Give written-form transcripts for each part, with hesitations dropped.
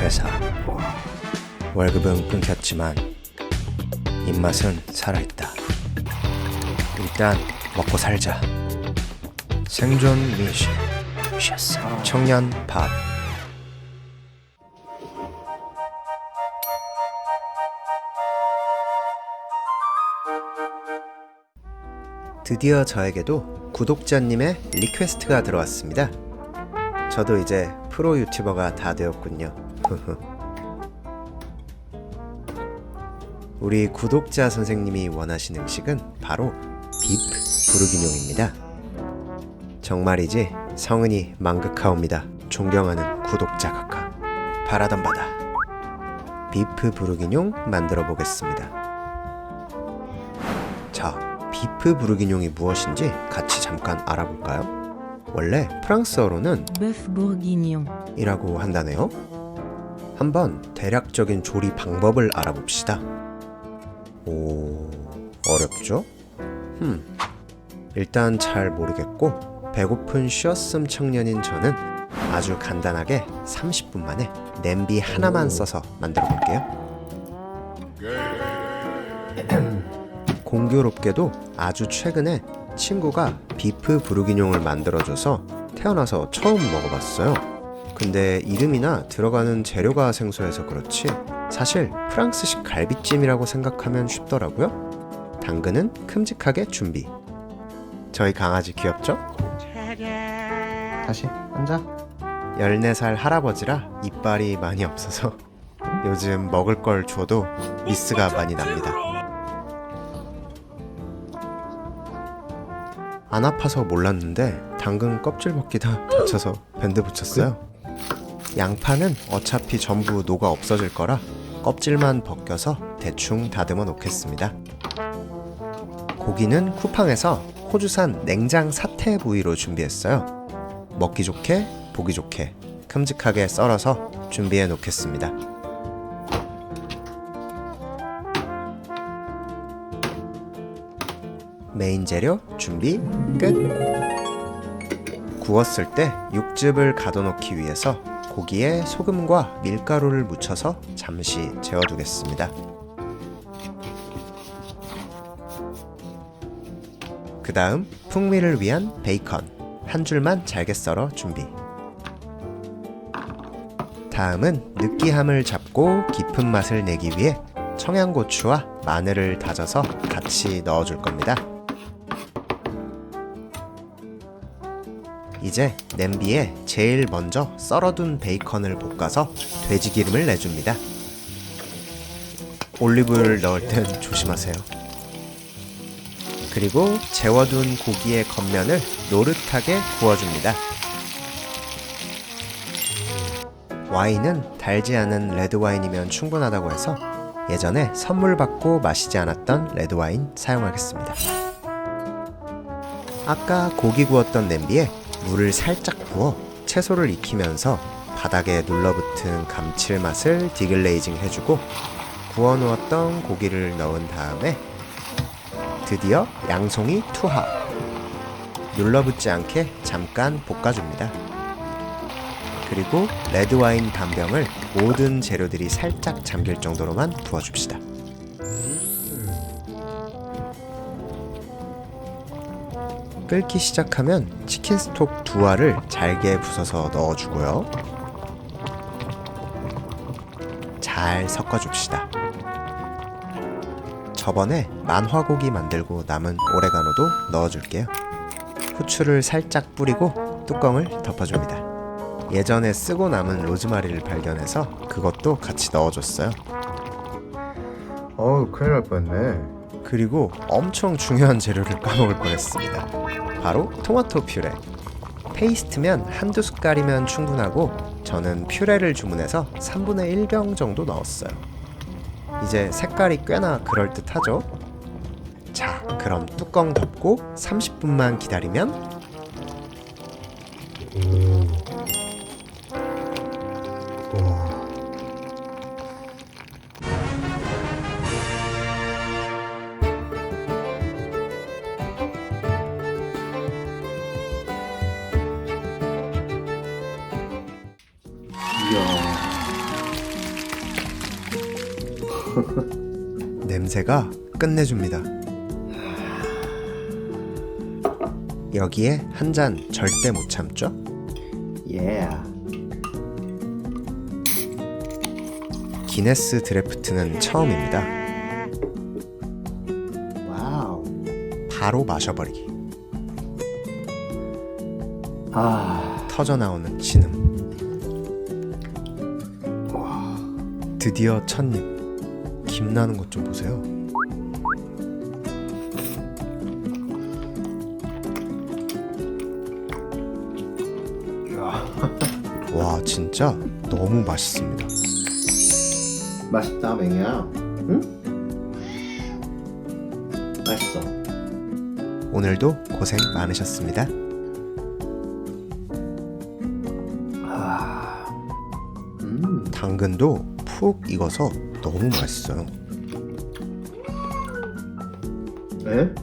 회사. 월급은 끊겼지만 입맛은 살아있다. 일단 먹고 살자. 생존 미션. 청년 밥. 드디어 저에게도 구독자님의 리퀘스트가 들어왔습니다. 저도 이제 프로 유튜버가 다 되었군요. 우리 구독자 선생님이 원하신 음식은 바로 비프 부르기뇽입니다. 정말이지 성은이 망극하옵니다. 존경하는 구독자 각하. 바라던 바다. 비프 부르기뇽 만들어 보겠습니다. 자, 비프 부르기뇽이 무엇인지 같이 잠깐 알아볼까요? 원래 프랑스어로는 Bœuf bourguignon 이라고 한다네요. 한번 대략적인 조리 방법을 알아봅시다. 오, 어렵죠? 일단 잘 모르겠고 배고픈 쉬었음 청년인 저는 아주 간단하게 30분 만에 냄비 하나만 써서 만들어 볼게요. 공교롭게도 아주 최근에 친구가 비프 부르기뇽을 만들어줘서 태어나서 처음 먹어봤어요. 근데 이름이나 들어가는 재료가 생소해서 그렇지 사실 프랑스식 갈비찜이라고 생각하면 쉽더라고요. 당근은 큼직하게 준비. 저희 강아지 귀엽죠? 다시 앉아. 14살 할아버지라 이빨이 많이 없어서 요즘 먹을 걸 줘도 미스가 많이 납니다. 안 아파서 몰랐는데 당근 껍질 벗기다 다쳐서 밴드 붙였어요. 양파는 어차피 전부 녹아 없어질 거라 껍질만 벗겨서 대충 다듬어 놓겠습니다. 고기는 쿠팡에서 호주산 냉장 사태 부위로 준비했어요. 먹기 좋게 보기 좋게 큼직하게 썰어서 준비해 놓겠습니다. 메인 재료 준비 끝! 구웠을 때 육즙을 가둬놓기 위해서 고기에 소금과 밀가루를 묻혀서 잠시 재워두겠습니다. 그 다음 풍미를 위한 베이컨 한 줄만 잘게 썰어 준비. 다음은 느끼함을 잡고 깊은 맛을 내기 위해 청양고추와 마늘을 다져서 같이 넣어줄 겁니다. 이제 냄비에 제일 먼저 썰어둔 베이컨을 볶아서 돼지기름을 내줍니다. 올리브유를 넣을 땐 조심하세요. 그리고 재워둔 고기의 겉면을 노릇하게 구워줍니다. 와인은 달지 않은 레드와인이면 충분하다고 해서 예전에 선물 받고 마시지 않았던 레드와인 사용하겠습니다. 아까 고기 구웠던 냄비에 물을 살짝 부어 채소를 익히면서 바닥에 눌러붙은 감칠맛을 디글레이징 해주고 구워놓았던 고기를 넣은 다음에 드디어 양송이 투하. 눌러붙지 않게 잠깐 볶아줍니다. 그리고 레드와인 반병을 모든 재료들이 살짝 잠길 정도로만 부어줍시다. 끓기 시작하면 치킨 스톡 2알을 잘게 부숴서 넣어주고요. 잘 섞어줍시다. 저번에 만화고기 만들고 남은 오레가노도 넣어줄게요. 후추를 살짝 뿌리고 뚜껑을 덮어줍니다. 예전에 쓰고 남은 로즈마리를 발견해서 그것도 같이 넣어줬어요. 어우, 큰일 날 뻔했네. 그리고 엄청 중요한 재료를 까먹을 뻔했습니다. 바로 토마토 퓨레. 페이스트면 한두 숟갈이면 충분하고 저는 퓨레를 주문해서 3분의 1병 정도 넣었어요. 이제 색깔이 꽤나 그럴듯하죠? 자, 그럼 뚜껑 덮고 30분만 기다리면 냄새가 끝내줍니다. 여기에 한 잔 절대 못 참죠? 기네스 드래프트는 처음입니다. 와우. 바로 마셔버리기. 터져나오는 신음. 드디어 첫입. 김 나는 것 좀 보세요. 와, 진짜 너무 맛있습니다. 맛있다, 맹이야. 응? 맛있어. 오늘도 고생 많으셨습니다. 당근도 푹 익어서 너무 맛있어요. 네?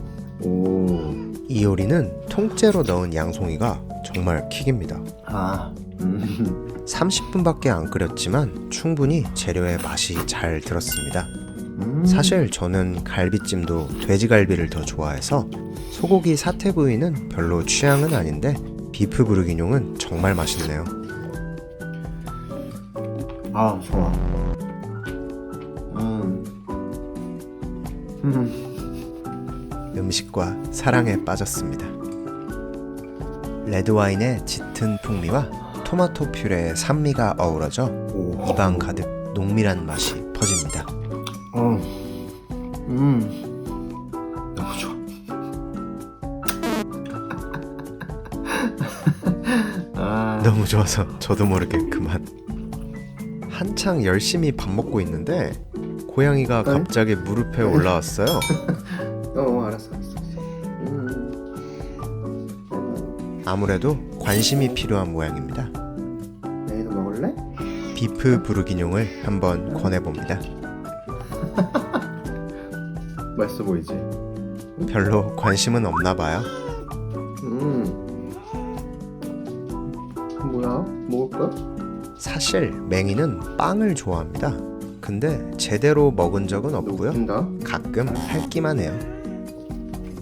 오. 이 요리는 통째로 넣은 양송이가 정말 킥입니다. 30분밖에 안 끓였지만 충분히 재료의 맛이 잘 들었습니다. 사실 저는 갈비찜도 돼지갈비를 더 좋아해서 소고기 사태 부위는 별로 취향은 아닌데 비프 부르기뇽은 정말 맛있네요. 좋아. 음식과 사랑에 빠졌습니다. 레드와인의 짙은 풍미와 토마토 퓨레의 산미가 어우러져 입안 가득 농밀한 맛이 퍼집니다. 너무 좋아. 너무 좋아서 저도 모르게 그만. 한창 열심히 밥 먹고 있는데 고양이가 갑자기 무릎에 올라왔어요. 알았어. 아무래도 관심이 필요한 모양입니다. 내일도 먹을래? 비프 부르기뇽을 한번 권해봅니다. 맛있어 보이지? 별로 관심은 없나 봐요. 뭐야? 먹을까? 사실 맹이는 빵을 좋아합니다. 근데 제대로 먹은 적은 없고요. 웃긴다. 가끔 핥기만 해요.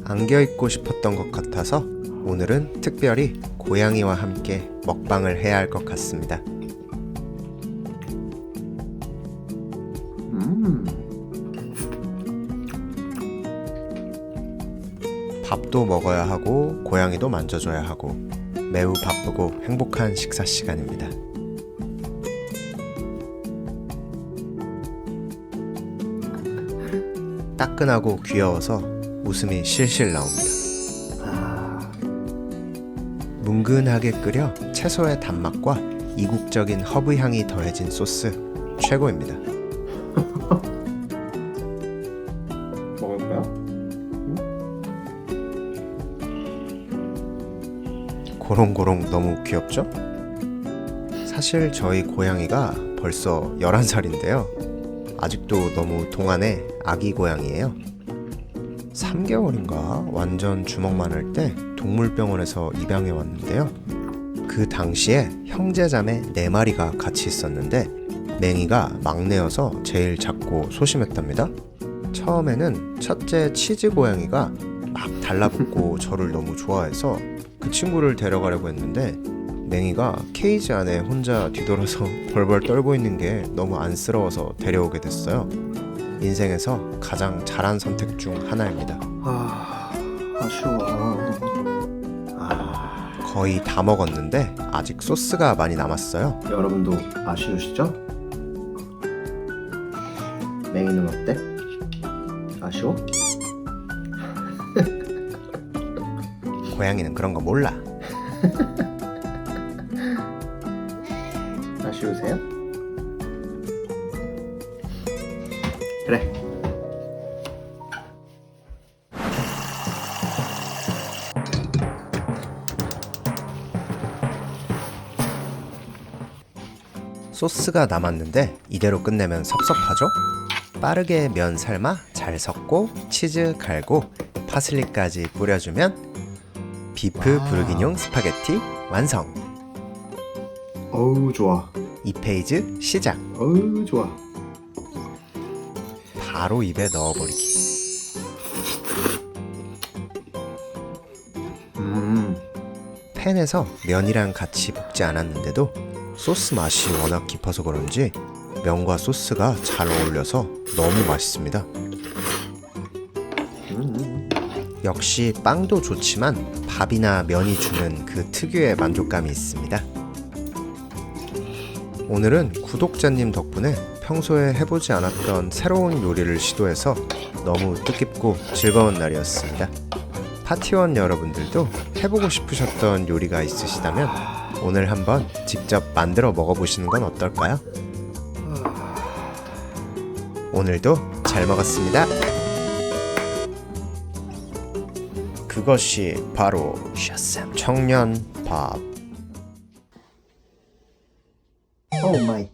안겨있고 싶었던 것 같아서 오늘은 특별히 고양이와 함께 먹방을 해야 할 것 같습니다. 밥도 먹어야 하고 고양이도 만져줘야 하고 매우 바쁘고 행복한 식사 시간입니다. 따끈하고 귀여워서 웃음이 실실 나옵니다. 뭉근하게 끓여 채소의 단맛과 이국적인 허브 향이 더해진 소스 최고입니다. 먹을 거야? 고롱고롱 너무 귀엽죠? 사실 저희 고양이가 벌써 11살인데요. 아직도 너무 동안의 아기 고양이에요. 3개월인가 완전 주먹만 할 때 동물병원에서 입양해 왔는데요. 그 당시에 형제자매 4마리가 같이 있었는데 맹이가 막내여서 제일 작고 소심했답니다. 처음에는 첫째 치즈 고양이가 막 달라붙고 저를 너무 좋아해서 그 친구를 데려가려고 했는데 맹이가 케이지 안에 혼자 뒤돌아서 벌벌 떨고 있는 게 너무 안쓰러워서 데려오게 됐어요. 인생에서 가장 잘한 선택 중 하나입니다. 아쉬워. 거의 다 먹었는데 아직 소스가 많이 남았어요. 여러분도 아쉬우시죠? 맹이는 어때? 아쉬워? 고양이는 그런 거 몰라. 아쉬우세요? 그래. 소스가 남았는데 이대로 끝내면 섭섭하죠? 빠르게 면 삶아 잘 섞고 치즈 갈고 파슬리까지 뿌려주면 비프 부르기뇽 스파게티 완성! 어우 좋아. 2페이지 시작! 어우 좋아. 바로 입에 넣어버리기. 팬에서 면이랑 같이 볶지 않았는데도 소스 맛이 워낙 깊어서 그런지 면과 소스가 잘 어울려서 너무 맛있습니다. 역시 빵도 좋지만 밥이나 면이 주는 그 특유의 만족감이 있습니다. 오늘은 구독자님 덕분에 평소에 해보지 않았던 새로운 요리를 시도해서 너무 뜻깊고 즐거운 날이었습니다. 파티원 여러분들도 해보고 싶으셨던 요리가 있으시다면 오늘 한번 직접 만들어 먹어보시는 건 어떨까요? 오늘도 잘 먹었습니다. 그것이 바로 샤쌈 청년 밥. 오 마이